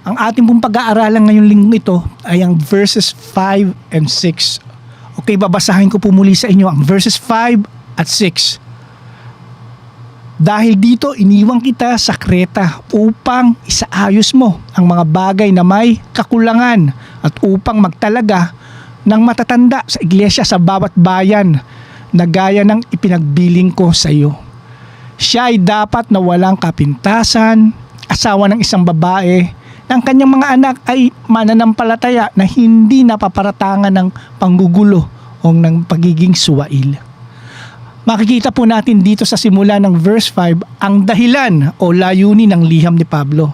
Ang ating pong pag-aaralan ngayong linggo ito ay ang verses 5 and 6. Okay, babasahin ko po muli sa inyo ang verses 5 at 6. Dahil dito iniwan kita sa Kreta upang isaayos mo ang mga bagay na may kakulangan at upang magtalaga ng matatanda sa iglesia sa bawat bayan na gaya ng ipinagbiling ko sa iyo. Siya ay dapat na walang kapintasan, asawa ng isang babae, ng kanyang mga anak ay mananampalataya na hindi napaparatangan ng panggugulo o ng pagiging suwail. Makikita po natin dito sa simula ng verse 5 ang dahilan o layunin ng liham ni Pablo.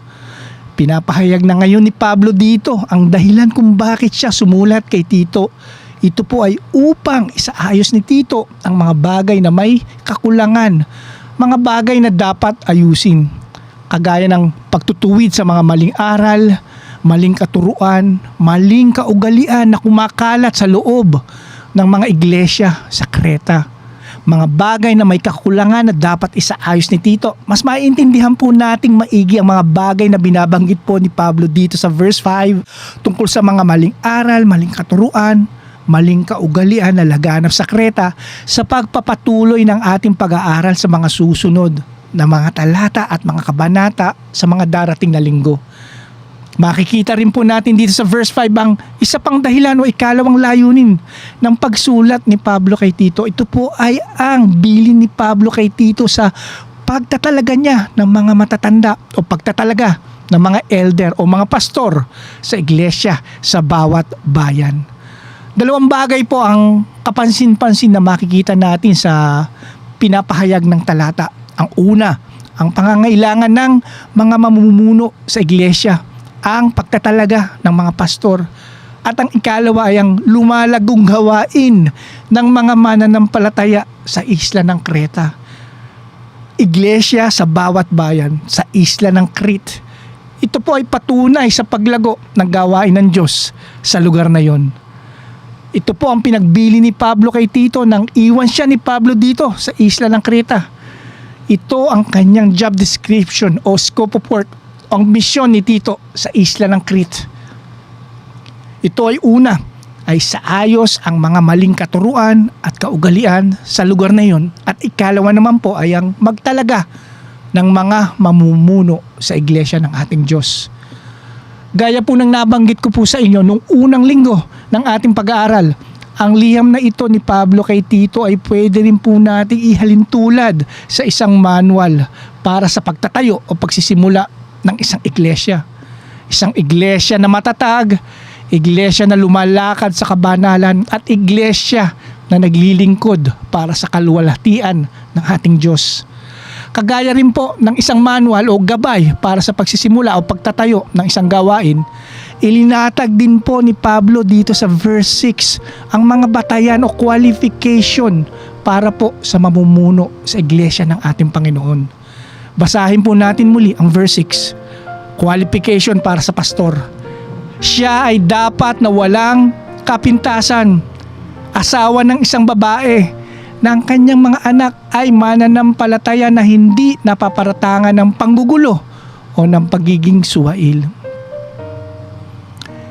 Pinapahayag na ngayon ni Pablo dito ang dahilan kung bakit siya sumulat kay Tito. Ito po ay upang isaayos ni Tito ang mga bagay na may kakulangan, mga bagay na dapat ayusin, kagaya ng pagtutuwid sa mga maling aral, maling katuruan, maling kaugalian na kumakalat sa loob ng mga iglesia sa Kreta. Mga bagay na may kakulangan na dapat isaayos ni Tito. Mas maiintindihan po nating maigi ang mga bagay na binabanggit po ni Pablo dito sa verse 5 tungkol sa mga maling aral, maling katuruan, maling kaugalian na laganap sa Kreta sa pagpapatuloy ng ating pag-aaral sa mga susunod na mga talata at mga kabanata sa mga darating na linggo. Makikita rin po natin dito sa verse 5 ang isa pang dahilan o ikalawang layunin ng pagsulat ni Pablo kay Tito. Ito po ay ang bilin ni Pablo kay Tito sa pagtatalaga niya ng mga matatanda o pagtatalaga ng mga elder o mga pastor sa iglesia sa bawat bayan. Dalawang bagay po ang kapansin-pansin na makikita natin sa pinapahayag ng talata. Ang una, ang pangangailangan ng mga mamumuno sa iglesia, ang pagtatalaga ng mga pastor, at ang ikalawa ay ang lumalagong gawain ng mga mananampalataya sa isla ng Kreta. Iglesia sa bawat bayan sa isla ng Crete. Ito po ay patunay sa paglago ng gawain ng Diyos sa lugar na yon. Ito po ang pinagbili ni Pablo kay Tito nang iwan siya ni Pablo dito sa isla ng Kreta. Ito ang kanyang job description o scope of work, ang misyon ni Tito sa isla ng Crete. Ito ay una, ay saayos ang mga maling katuruan at kaugalian sa lugar na yon, at ikalawa naman po ay ang magtalaga ng mga mamumuno sa iglesia ng ating Diyos. Gaya po ng nabanggit ko po sa inyo nung unang linggo ng ating pag-aaral, ang liham na ito ni Pablo kay Tito ay pwede rin po nating ihalintulad sa isang manual para sa pagtatayo o pagsisimula ng isang iglesia. Isang iglesia na matatag, iglesia na lumalakad sa kabanalan, at iglesia na naglilingkod para sa kaluwalhatian ng ating Diyos. Kagaya rin po ng isang manual o gabay para sa pagsisimula o pagtatayo ng isang gawain, ilinatag din po ni Pablo dito sa verse 6 ang mga batayan o qualification para po sa mamumuno sa iglesia ng ating Panginoon. Basahin po natin muli ang verse 6. Qualification para sa pastor. Siya ay dapat na walang kapintasan, asawa ng isang babae, na ang kanyang mga anak ay mananampalataya na hindi napaparatangan ng panggugulo o ng pagiging suwail.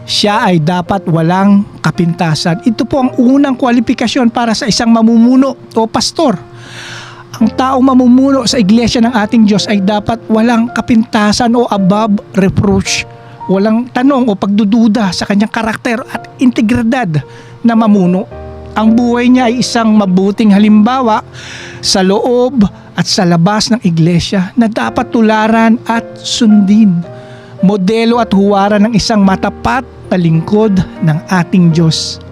Siya ay dapat walang kapintasan. Ito po ang unang kwalifikasyon para sa isang mamumuno o pastor. Ang taong mamumuno sa iglesia ng ating Diyos ay dapat walang kapintasan o above reproach. Walang tanong o pagdududa sa kanyang karakter at integridad na mamuno. Ang buhay niya ay isang mabuting halimbawa sa loob at sa labas ng iglesia na dapat tularan at sundin. Modelo at huwaran ng isang matapat na lingkod ng ating Diyos.